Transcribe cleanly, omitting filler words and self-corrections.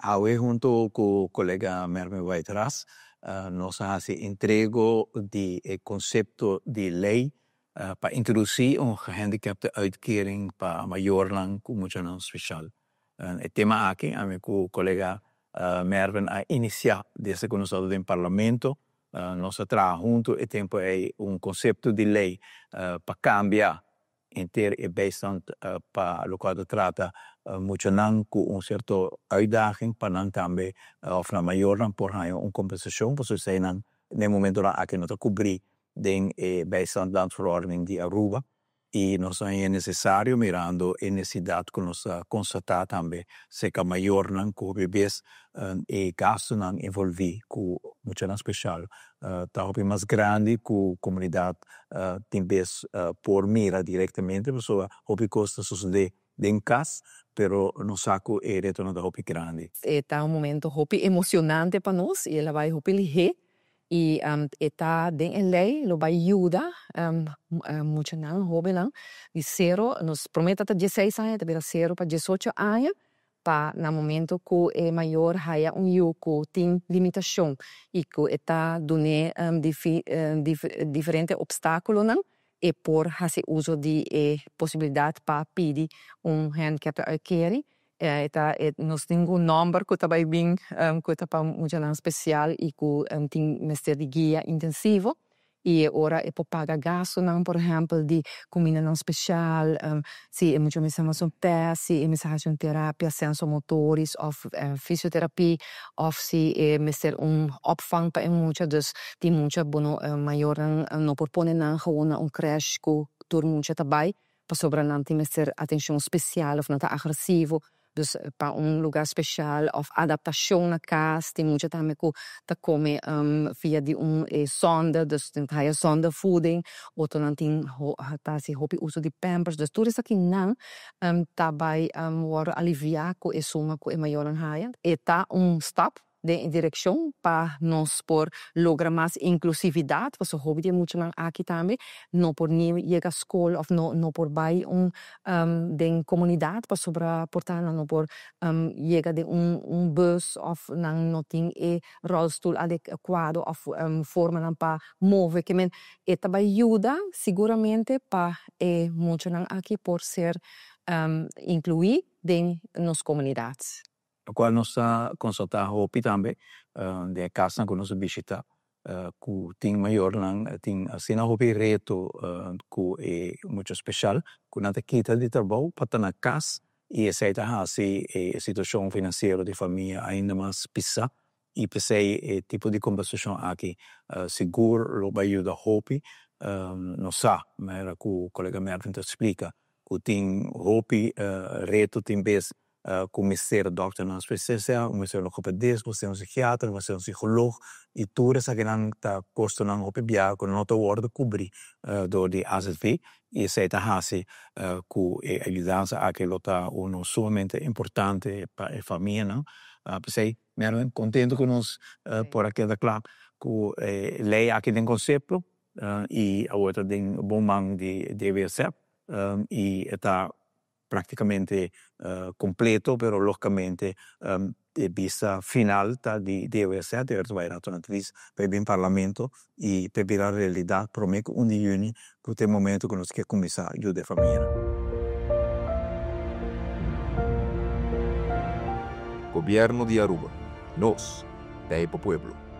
Hoy junto con el colega Mervin Waitras, nos hace entrego de concepto de ley para introducir un gehandicapte uitkering para mayorlang kumuchanan special. El tema aquí, a mi colega Mervin ha iniciado desde que nosotros en Parlamento, nos trabaja junto y tiempo hay un concepto de ley para cambiar inteiro e bastante para lo qual trata muito não com certo uitdaging para não também of na maior não por aí compensação para você não no momento lá que não está cobrir den bastante landverordening de Aruba e nós é necessário mirando a necessidade que nós constatar também se que maior não com bebês e gasto não envolver com muito não especial tá hopi mais grande com comunidade tem vez por mira diretamente pessoa hopi costa suceder em casa pero no saco e retorno da hopi grande tá momento hopi emocionante para nós e ela vai hopi lihe e está dentro da lei, lo vai ajudar muito não, hobby não, de 0, nos promete até 16 anos, de 0 para 18 anos, para no momento que é maior, há yuko tem limitação e que está dando diferentes obstáculos não, e por fazer uso de possibilidade para pedir handicap uitkering. Nós temos número que está bem, que está para muito especial e que tem mestre de guia intensivo e agora é para pagar gasto não, por exemplo, de comida não especial, se é muito mensagens pé, se é mensagem terapia sensomotores ou fisioterapia, ou se é mestre opvang para muito, dus tem muito bom maior não propõe não gewoon crash que door muito trabalho para sobrar não tem mestre atenção especial ou não tá agressivo. Dus para lugar especial of adaptação na casa, tem muito também que tá come via de sonda, dus tem higher sonda fooding, ou não tem tá se hopi uso de pampers, dus tudo isso aqui não tá vai war aliviar com esse uma com maior higher, e tá stop de direção para nós por lograr mais inclusividade, você hobby de muito aqui também, não por nem chegar à escola ou não por vai de comunidade para sobre portar não por chegar de bus ou não tem rolstoel adequado ou forma não para mover que men e também ajuda seguramente para muito aqui por ser incluir de nas comunidades. O qual nós consultamos hopi também de casa que nós visita que tem maior não tem assim a hopi reto que é muito especial que não tem quita de trabalho para estar na casa e aceita assim a situação financeira de família ainda mais pisa e pensei tipo de compensação aqui seguro lo vai ajudar hopi não sabe mas que o colega Mervin te explica que tem hopi reto tem vez com o dokter na especialização, o logopedista, você psiquiatra, você psicólogo e tudo isso que não está custo não hopibiar, que não está ordem cobrir do de AZV e essa é a assim que ajudar a aquilo tá uno sumamente importante para a família, não? Pensei, me contento com nós por aquela claro que lei aqui tem conceito e a outra tem bom man de deve ser e está praticamente completo, pero logicamente de vista final deve ser vai naturalmente para o parlamento e para a realidade promete junho que é o momento que nós queremos começar a ajudar a família. Gobierno de Aruba. Nos, de Pueblo.